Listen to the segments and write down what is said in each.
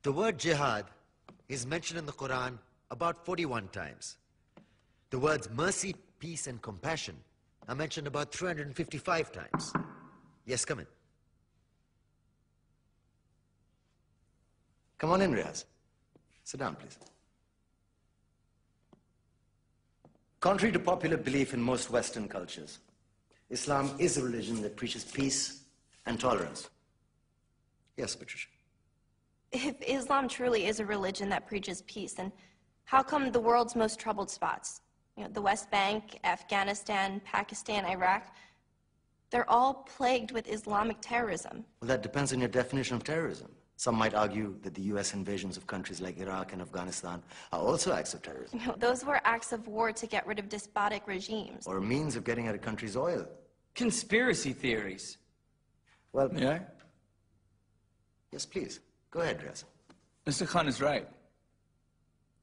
The word jihad is mentioned in the Quran about 41 times. The words mercy, peace, and compassion are mentioned about 355 times. Yes, come in. Come on in, Raaz. Sit down, please. Contrary to popular belief in most Western cultures, Islam is a religion that preaches peace and tolerance. Yes, Patricia. If Islam truly is a religion that preaches peace, then how come the world's most troubled spots, the West Bank, Afghanistan, Pakistan, Iraq, they're all plagued with Islamic terrorism? Well, that depends on your definition of terrorism. Some might argue that the U.S. invasions of countries like Iraq and Afghanistan are also acts of terrorism. Those were acts of war to get rid of despotic regimes. Or a means of getting at a country's oil. Conspiracy theories. Well, May I? Yes, please. Go ahead, Raaz. Mr. Khan is right.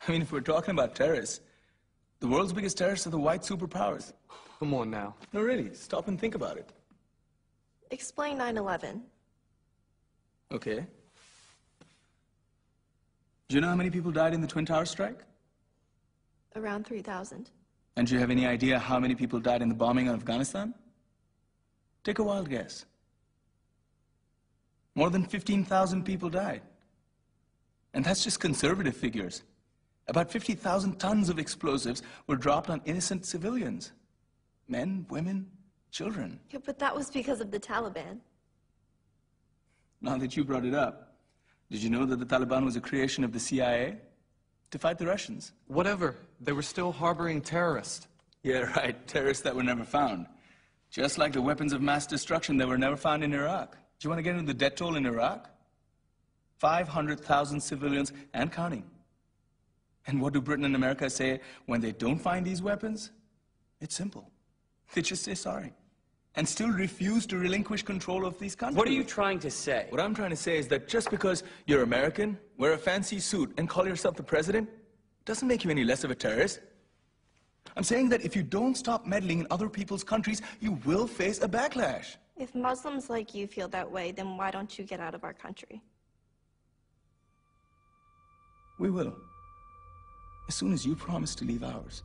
I mean, if we're talking about terrorists, the world's biggest terrorists are the white superpowers. Come on now. No, really, stop and think about it. Explain 9/11. Okay. Do you know how many people died in the Twin Towers strike? Around 3,000. And do you have any idea how many people died in the bombing of Afghanistan? Take a wild guess. More than 15,000 people died. And that's just conservative figures. About 50,000 tons of explosives were dropped on innocent civilians. Men, women, children. Yeah, but that was because of the Taliban. Now that you brought it up, did you know that the Taliban was a creation of the CIA to fight the Russians? Whatever. They were still harboring terrorists. Yeah, right. Terrorists that were never found. Just like the weapons of mass destruction that were never found in Iraq. Do you want to get into the death toll in Iraq? 500,000 civilians and counting. And what do Britain and America say when they don't find these weapons? It's simple. They just say sorry. And still refuse to relinquish control of these countries. What are you trying to say? What I'm trying to say is that just because you're American, wear a fancy suit, and call yourself the president, doesn't make you any less of a terrorist. I'm saying that if you don't stop meddling in other people's countries, you will face a backlash. If Muslims like you feel that way, then why don't you get out of our country? We will. As soon as you promise to leave ours.